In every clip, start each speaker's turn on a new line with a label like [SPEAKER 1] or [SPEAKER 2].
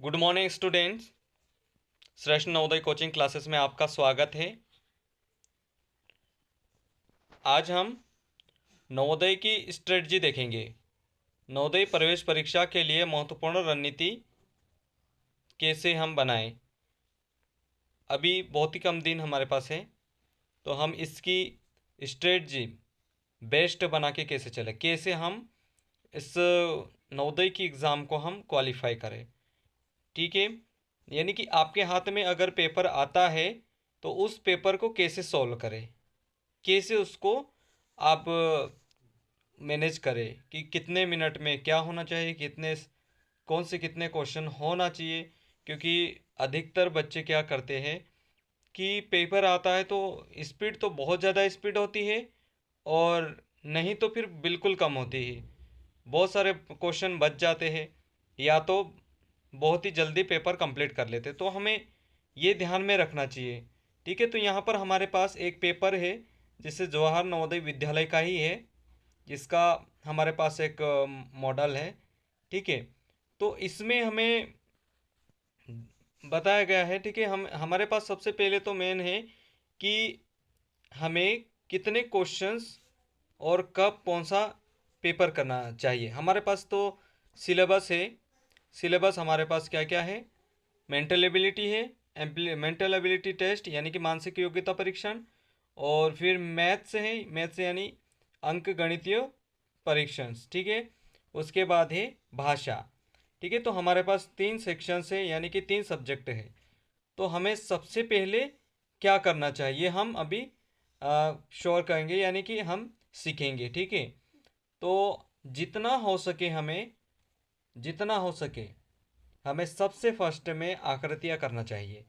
[SPEAKER 1] Good morning students. श्रेष्ठ Navodaya coaching classes में आपका स्वागत है। आज हम नवोदय की स्ट्रेटजी देखेंगे। नवोदय प्रवेश परीक्षा के लिए महत्वपूर्ण रणनीति कैसे हम बनाएं। अभी बहुत ही कम दिन हमारे पास है, तो हम इसकी स्ट्रेटजी बेस्ट बना के कैसे चले, कैसे हम इस नवोदय की एग्ज़ाम को हम क्वालिफाई करें। ठीक है, यानी कि आपके हाथ में अगर पेपर आता है तो उस पेपर को कैसे सॉल्व करें, कैसे उसको आप मैनेज करें कि कितने मिनट में क्या होना चाहिए, कौन से कितने क्वेश्चन होना चाहिए। क्योंकि अधिकतर बच्चे क्या करते हैं कि पेपर आता है तो स्पीड तो बहुत ज़्यादा स्पीड होती है और नहीं तो फिर बिल्कुल कम होती है। बहुत सारे क्वेश्चन बच जाते हैं या तो बहुत ही जल्दी पेपर कंप्लीट कर लेते, तो हमें ये ध्यान में रखना चाहिए। ठीक है, तो यहाँ पर हमारे पास एक पेपर है जिसे जवाहर नवोदय विद्यालय का ही है, जिसका हमारे पास एक मॉडल है। ठीक है, तो इसमें हमें बताया गया है, ठीक है, हम हमारे पास सबसे पहले तो मेन है कि हमें कितने क्वेश्चंस और कब कौन सा पेपर करना चाहिए। हमारे पास तो सिलेबस है। सिलेबस हमारे पास क्या क्या है, मेंटल एबिलिटी है, मेंटल एबिलिटी टेस्ट यानी कि मानसिक योग्यता परीक्षण, और फिर मैथ्स है, मैथ्स यानी अंक गणितीय परीक्षण। ठीक है, उसके बाद है भाषा। ठीक है, तो हमारे पास 3 सेक्शन है यानी कि 3 सब्जेक्ट है। तो हमें सबसे पहले क्या करना चाहिए हम अभी श्योर करेंगे, यानी कि हम सीखेंगे। ठीक है, तो जितना हो सके हमें जितना हो सके हमें सबसे फर्स्ट में आकृतियाँ करना चाहिए,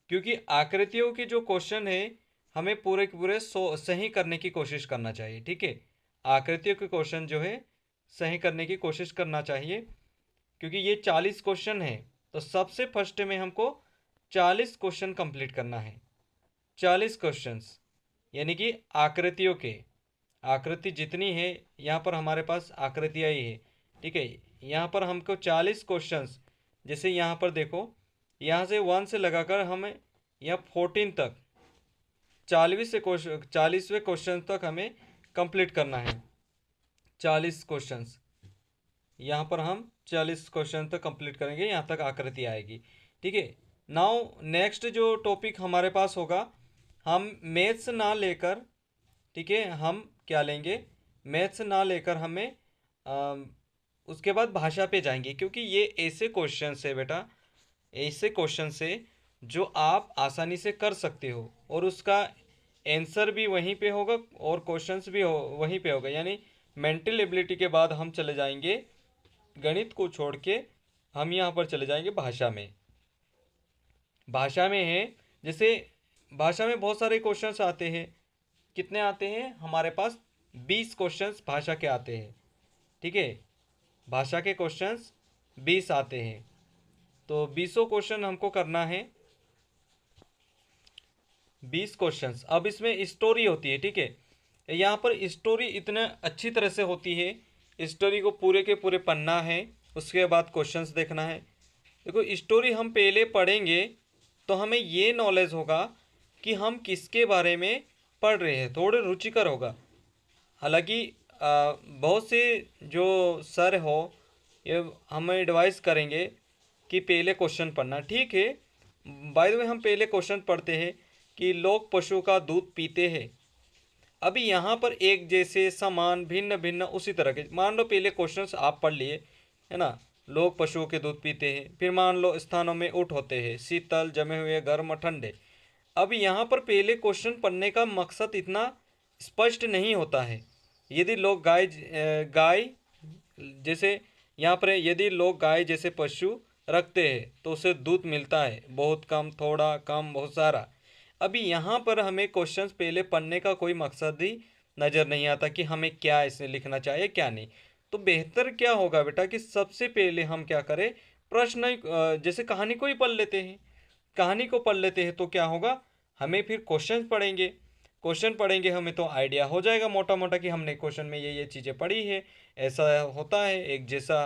[SPEAKER 1] क्योंकि आकृतियों के जो क्वेश्चन है हमें पूरे के पूरे सही करने की कोशिश करना चाहिए। ठीक है, आकृतियों के क्वेश्चन जो है सही करने की कोशिश करना चाहिए, क्योंकि ये 40 क्वेश्चन है। तो सबसे फर्स्ट में हमको 40 क्वेश्चन कंप्लीट करना है। 40 क्वेश्चंस यानी कि आकृतियों के, आकृति जितनी है यहाँ पर हमारे पास आकृतियाँ ही है। ठीक है, यहाँ पर हमको 40 क्वेश्चंस, जैसे यहाँ पर देखो, यहाँ से 1 से लगाकर हमें यहाँ 14 तक, 40वें क्वेश्चन तक हमें कंप्लीट करना है। 40 क्वेश्चंस यहाँ पर हम 40 क्वेश्चन तक कंप्लीट करेंगे, यहाँ तक आकृति आएगी। ठीक है, नाउ नेक्स्ट जो टॉपिक हमारे पास होगा, हम मैथ्स ना लेकर, ठीक है, हम क्या लेंगे, मैथ्स ना लेकर हमें उसके बाद भाषा पे जाएंगे, क्योंकि ये ऐसे क्वेश्चन है बेटा, ऐसे क्वेश्चन है जो आप आसानी से कर सकते हो और उसका आंसर भी वहीं पे होगा और क्वेश्चंस भी वहीं पे होगा। यानी मेंटल एबिलिटी के बाद हम चले जाएंगे, गणित को छोड़ के हम यहाँ पर चले जाएंगे भाषा में। भाषा में है, जैसे भाषा में बहुत सारे क्वेश्चंस आते हैं। कितने आते हैं हमारे पास, 20 क्वेश्चंस भाषा के आते हैं। ठीक है, भाषा के क्वेश्चंस 20 आते हैं, तो 20 क्वेश्चन हमको करना है, 20 क्वेश्चंस। अब इसमें स्टोरी होती है। ठीक है, यहाँ पर स्टोरी इतने अच्छी तरह से होती है, स्टोरी को पूरे के पूरे पढ़ना है, उसके बाद क्वेश्चंस देखना है। देखो, स्टोरी हम पहले पढ़ेंगे तो हमें ये नॉलेज होगा कि हम किसके बारे में पढ़ रहे हैं, थोड़े रुचिकर होगा। हालांकि बहुत से जो सर हो ये हमें एडवाइस करेंगे कि पहले क्वेश्चन पढ़ना। ठीक है, बाय द वे हम पहले क्वेश्चन पढ़ते हैं कि लोग पशु का दूध पीते हैं। अभी यहाँ पर एक जैसे समान भिन्न भिन्न उसी तरह के, मान लो पहले क्वेश्चंस आप पढ़ लिए है ना, लोग पशुओं के दूध पीते हैं, फिर मान लो स्थानों में ऊँट होते हैं, शीतल, जमे हुए, गर्म, ठंडे। अब यहाँ पर पहले क्वेश्चन पढ़ने का मकसद इतना स्पष्ट नहीं होता है। यदि लोग गाय जैसे, यहाँ पर यदि लोग गाय जैसे पशु रखते हैं तो उसे दूध मिलता है, बहुत कम, थोड़ा, कम, बहुत सारा। अभी यहाँ पर हमें क्वेश्चंस पहले पढ़ने का कोई मकसद ही नज़र नहीं आता कि हमें क्या इसमें लिखना चाहिए क्या नहीं। तो बेहतर क्या होगा बेटा कि सबसे पहले हम क्या करें, प्रश्न जैसे कहानी को ही पढ़ लेते हैं। कहानी को पढ़ लेते हैं तो क्या होगा, हमें फिर क्वेश्चन पढ़ेंगे हमें तो आइडिया हो जाएगा मोटा मोटा कि हमने क्वेश्चन में ये चीज़ें पढ़ी है, ऐसा होता है, एक जैसा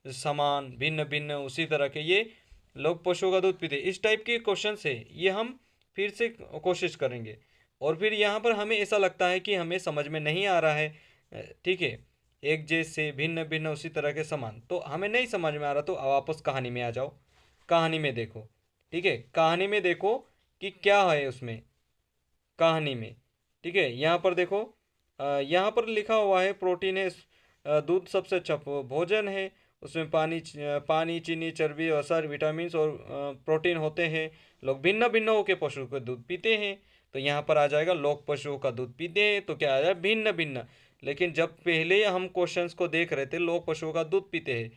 [SPEAKER 1] समान, भिन्न भिन्न, उसी तरह के, ये लोग पशुओं का दूध पीते, इस टाइप के क्वेश्चन है ये। हम फिर से कोशिश करेंगे। और फिर यहाँ पर हमें ऐसा लगता है कि हमें समझ में नहीं आ रहा है, ठीक है, एक जैसे, भिन्न भिन्न, उसी तरह के, समान, तो हमें नहीं समझ में आ रहा, तो अब वापस कहानी में आ जाओ। कहानी में देखो, ठीक है, कहानी में देखो कि क्या है उसमें, कहानी में, ठीक है। यहाँ पर देखो, यहाँ पर लिखा हुआ है प्रोटीन है, दूध सबसे अच्छा भोजन है, उसमें पानी, चीनी, चर्बी, वसा, विटामिन और प्रोटीन होते हैं। लोग भिन्न भिन्न होकर पशु का दूध पीते हैं। तो यहाँ पर आ जाएगा लोग पशुओं का दूध पीते हैं, तो क्या आ जाएगा, भिन्न भिन्न। लेकिन जब पहले हम क्वेश्चंस को देख रहे थे, लोग पशुओं का दूध पीते हैं,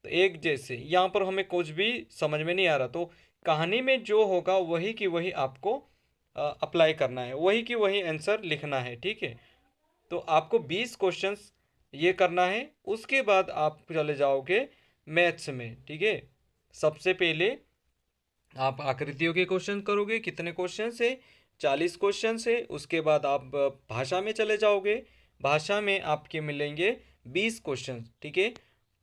[SPEAKER 1] तो एक जैसे, यहाँ पर हमें कुछ भी समझ में नहीं आ रहा, तो कहानी में जो होगा वही की वही आपको अप्लाई करना है, वही की वही आंसर लिखना है, ठीक है। तो आपको 20 क्वेश्चंस ये करना है, उसके बाद आप चले जाओगे मैथ्स में, ठीक है। सबसे पहले आप आकृतियों के क्वेश्चन करोगे, कितने क्वेश्चन है, 40 क्वेश्चन है। उसके बाद आप भाषा में चले जाओगे, भाषा में आपके मिलेंगे 20 क्वेश्चन, ठीक है।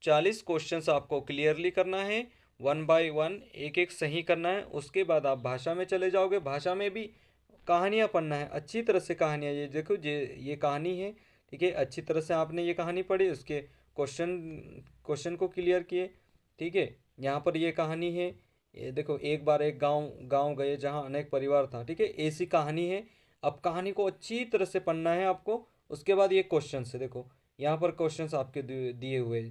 [SPEAKER 1] 40 क्वेश्चंस आपको क्लियरली करना है, 1 बाय 1 एक एक सही करना है। उसके बाद आप भाषा में चले जाओगे, भाषा में भी कहानियाँ पढ़ना है, अच्छी तरह से कहानियाँ, ये देखो ये कहानी है, ठीक है, अच्छी तरह से आपने ये कहानी पढ़ी, उसके क्वेश्चन क्वेश्चन को क्लियर किए, ठीक है। यहाँ पर ये कहानी है, ये देखो, एक बार एक गांव गए जहाँ अनेक परिवार था, ठीक है, ऐसी कहानी है। अब कहानी को अच्छी तरह से पढ़ना है आपको। उसके बाद ये क्वेश्चन है, देखो यहाँ पर क्वेश्चंस आपके दिए हुए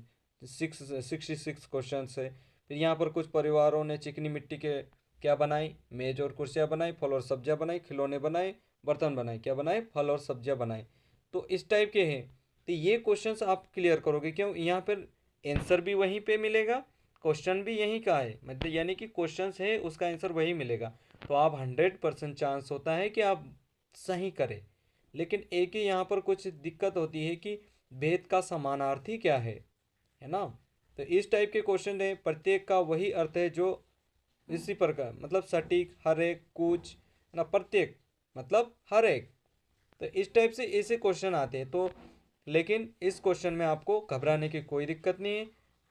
[SPEAKER 1] 66 क्वेश्चन है। फिर यहाँ पर कुछ परिवारों ने चिकनी मिट्टी के क्या बनाई, मेज और कुर्सियाँ बनाई, फल और सब्जियाँ बनाई, खिलौने बनाए, बर्तन बनाए, क्या बनाए, फल और सब्जियाँ बनाए। तो इस टाइप के हैं। तो ये क्वेश्चंस आप क्लियर करोगे, क्यों, यहाँ पर आंसर भी वहीं पे मिलेगा, क्वेश्चन भी यहीं का है, मतलब यानी कि क्वेश्चन है उसका आंसर वही मिलेगा। तो आप 100% चांस होता है कि आप सही करें। लेकिन एक ही यहाँ पर कुछ दिक्कत होती है कि भेद का समानार्थी क्या है ना। तो इस टाइप के क्वेश्चन है, प्रत्येक का वही अर्थ है जो इसी प्रकार, मतलब सटीक, हर एक, कुछ ना, प्रत्येक मतलब हर एक। तो इस टाइप से ऐसे क्वेश्चन आते हैं। तो लेकिन इस क्वेश्चन में आपको घबराने की कोई दिक्कत नहीं है,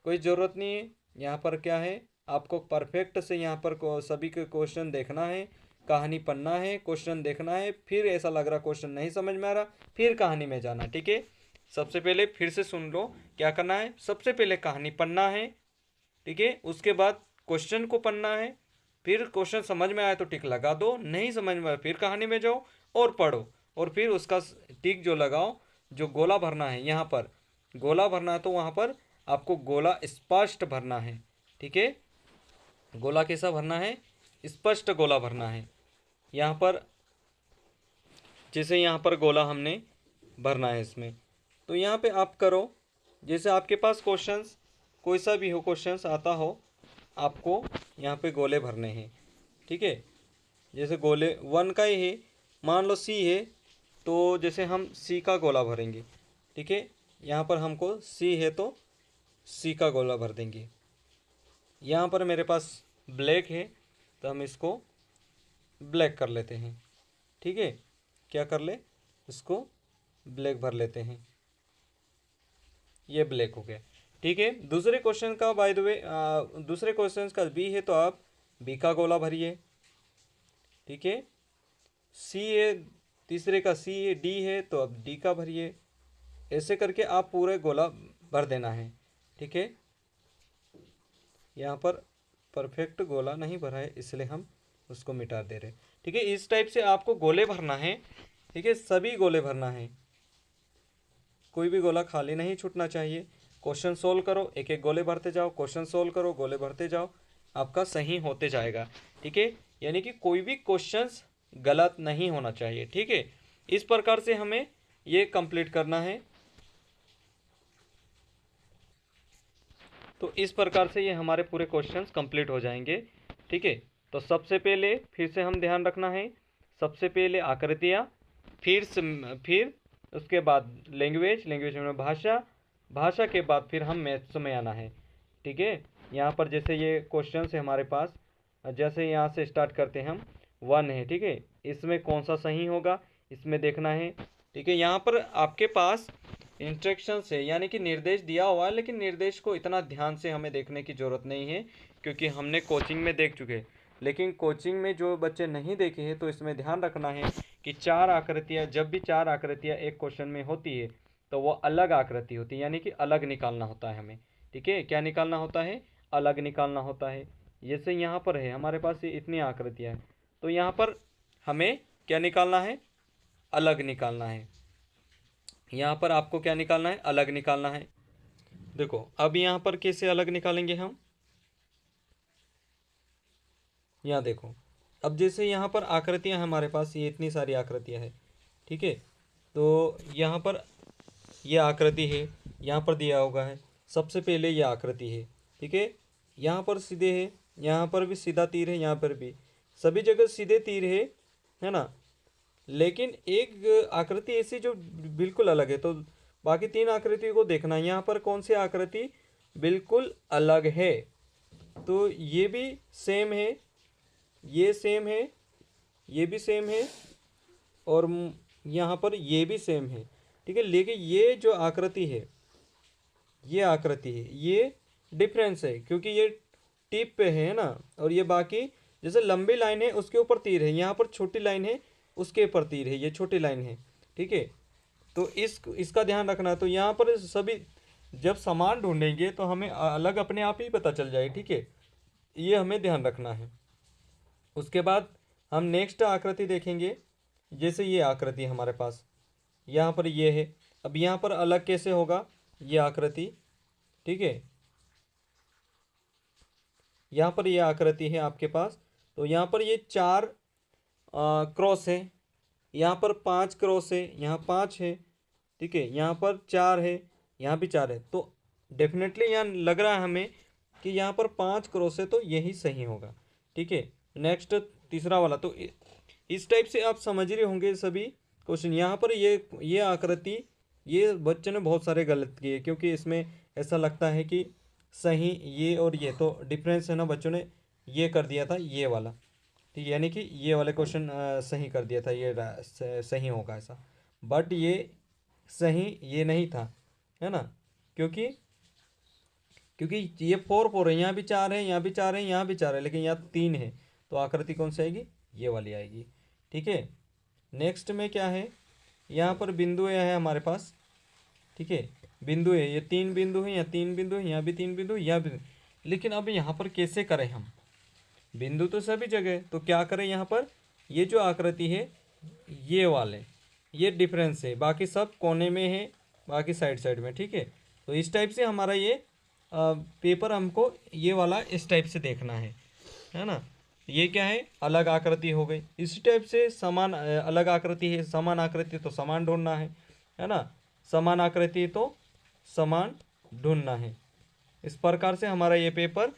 [SPEAKER 1] कोई ज़रूरत नहीं है। यहाँ पर क्या है, आपको परफेक्ट से यहाँ पर सभी के क्वेश्चन देखना है, कहानी पढ़ना है, क्वेश्चन देखना है, फिर ऐसा लग रहा क्वेश्चन नहीं समझ में आ रहा, फिर कहानी में जाना, ठीक है। सबसे पहले फिर से सुन लो क्या करना है, सबसे पहले कहानी पढ़ना है, ठीक है। उसके बाद क्वेश्चन को पढ़ना है, फिर क्वेश्चन समझ में आए तो टिक लगा दो, नहीं समझ में आए फिर कहानी में जाओ और पढ़ो, और फिर उसका टिक जो लगाओ, जो गोला भरना है, यहाँ पर गोला भरना है, तो वहाँ पर आपको गोला स्पष्ट भरना है, ठीक है। गोला कैसा भरना है, स्पष्ट गोला भरना है। यहाँ पर जैसे यहाँ पर गोला हमने भरना है इसमें, तो यहाँ पे आप करो, जैसे आपके पास क्वेश्चंस कोई सा भी हो, क्वेश्चंस आता हो, आपको यहाँ पे गोले भरने हैं, ठीक है। जैसे गोले 1 का ही है, मान लो सी है, तो जैसे हम सी का गोला भरेंगे, ठीक है। यहाँ पर हमको सी है तो सी का गोला भर देंगे। यहाँ पर मेरे पास ब्लैक है, तो हम इसको ब्लैक कर लेते हैं, ठीक है। क्या कर ले, इसको ब्लैक भर लेते हैं, ये ब्लैक हो गया, ठीक है। दूसरे क्वेश्चन का बाय द वे, दूसरे क्वेश्चन का बी है तो आप बी का गोला भरिए, ठीक है। सी है, तीसरे का सी है, डी है तो अब डी का भरिए। ऐसे करके आप पूरे गोला भर देना है, ठीक है। यहाँ पर परफेक्ट गोला नहीं भरा है, इसलिए हम उसको मिटा दे रहे, ठीक है। इस टाइप से आपको गोले भरना है, ठीक है, सभी गोले भरना है, कोई भी गोला खाली नहीं छूटना चाहिए। क्वेश्चन सोल्व करो, एक एक गोले भरते जाओ, क्वेश्चन सोल्व करो, गोले भरते जाओ, आपका सही होते जाएगा, ठीक है। यानी कि कोई भी क्वेश्चंस गलत नहीं होना चाहिए, ठीक है। इस प्रकार से हमें ये कंप्लीट करना है। तो इस प्रकार से ये हमारे पूरे क्वेश्चंस कंप्लीट हो जाएंगे, ठीक है। तो सबसे पहले फिर से हम ध्यान रखना है, सबसे पहले आकृतियाँ, फिर उसके बाद लैंग्वेज में भाषा, भाषा के बाद फिर हम मैथ्स में आना है, ठीक है। यहाँ पर जैसे ये क्वेश्चन है हमारे पास, जैसे यहाँ से स्टार्ट करते हैं हम, 1 है, ठीक है, इसमें कौन सा सही होगा इसमें देखना है, ठीक है, यहाँ पर आपके पास इंस्ट्रक्शंस है, यानी कि निर्देश दिया हुआ है, लेकिन निर्देश को इतना ध्यान से हमें देखने की ज़रूरत नहीं है, क्योंकि हमने कोचिंग में देख चुके हैं। लेकिन कोचिंग में जो बच्चे नहीं देखे हैं, तो इसमें ध्यान रखना है कि चार आकृतियाँ, जब भी चार आकृतियाँ एक क्वेश्चन में होती है तो वो अलग आकृति होती है, यानी कि अलग निकालना होता है हमें। ठीक है, क्या निकालना होता है? अलग निकालना होता है। जैसे यहाँ पर है हमारे पास ये इतनी आकृतियाँ हैं, तो यहाँ पर हमें क्या निकालना है? अलग निकालना है। यहाँ पर आपको क्या निकालना है? अलग निकालना है। देखो अब यहाँ पर कैसे अलग निकालेंगे हम, यहाँ देखो। अब जैसे यहाँ पर आकृतियाँ हमारे पास, ये इतनी सारी आकृतियाँ हैं, ठीक है। तो यहाँ पर ये आकृति है, यहाँ पर दिया होगा है, सबसे पहले ये आकृति है, ठीक है। यहाँ पर सीधे है, यहाँ पर भी सीधा तीर है, यहाँ पर भी, सभी जगह सीधे तीर है ना। लेकिन एक आकृति ऐसी जो बिल्कुल अलग है, तो बाकी तीन आकृतियों को देखना है। यहाँ पर कौन सी आकृति बिल्कुल अलग है? तो ये भी सेम है, ये सेम है, ये भी सेम है, और यहाँ पर ये भी सेम है, ठीक है। लेकिन ये जो आकृति है, ये आकृति है, ये डिफरेंस है, क्योंकि ये टिप पे है ना, और ये बाकी जैसे लंबी लाइन है उसके ऊपर तीर है, यहाँ पर छोटी लाइन है उसके ऊपर तीर है, ये छोटी लाइन है, ठीक है। तो इसका ध्यान रखना। तो यहाँ पर सभी जब समान ढूंढेंगे तो हमें अलग अपने आप ही पता चल जाए, ठीक है, ये हमें ध्यान रखना है। उसके बाद हम नेक्स्ट आकृति देखेंगे। जैसे ये आकृति हमारे पास यहाँ पर ये है, अब यहाँ पर अलग कैसे होगा ये आकृति, ठीक है। यहाँ पर ये आकृति है आपके पास, तो यहाँ पर ये चार क्रॉस है, यहाँ पर पांच क्रॉस है, यहाँ पांच है, ठीक है, यहाँ पर चार है, यहाँ भी चार है। तो डेफिनेटली यहाँ लग रहा है हमें कि यहाँ पर पांच क्रॉस है, तो यही सही होगा, ठीक है। नेक्स्ट तीसरा वाला, तो इस टाइप से आप समझ रहे होंगे सभी क्वेश्चन। यहाँ पर ये आकृति, ये बच्चे ने बहुत सारे गलत किए, क्योंकि इसमें ऐसा लगता है कि सही ये और ये, तो डिफरेंस है ना, बच्चों ने ये कर दिया था ये वाला, ठीक है, यानी कि ये वाले क्वेश्चन सही कर दिया था, ये सही होगा ऐसा। बट ये सही ये नहीं था, है ना, क्योंकि क्योंकि ये फोर फोर है, यहाँ भी चार है, यहाँ भी चार है, यहाँ भी चार है, लेकिन यहाँ तीन है, तो आकृति कौन सी आएगी? ये वाली आएगी, ठीक है। नेक्स्ट में क्या है, यहाँ पर बिंदु है हमारे पास, ठीक है, बिंदु है, ये तीन बिंदु है, यहाँ तीन बिंदु है, यहाँ भी तीन बिंदु, यहाँ भी। लेकिन अब यहाँ पर कैसे करें हम? बिंदु तो सभी जगह, तो क्या करें यहाँ पर? ये जो आकृति है ये वाले, ये डिफरेंस है, बाकी सब कोने में है, बाकी साइड साइड में, ठीक है। तो इस टाइप से हमारा ये पेपर हमको ये वाला इस टाइप से देखना है ना। ये क्या है? अलग आकृति हो गई। इसी टाइप से समान अलग आकृति है, समान आकृति तो समान ढूंढना है ना, समान आकृति तो समान ढूंढना है। इस प्रकार से हमारा ये पेपर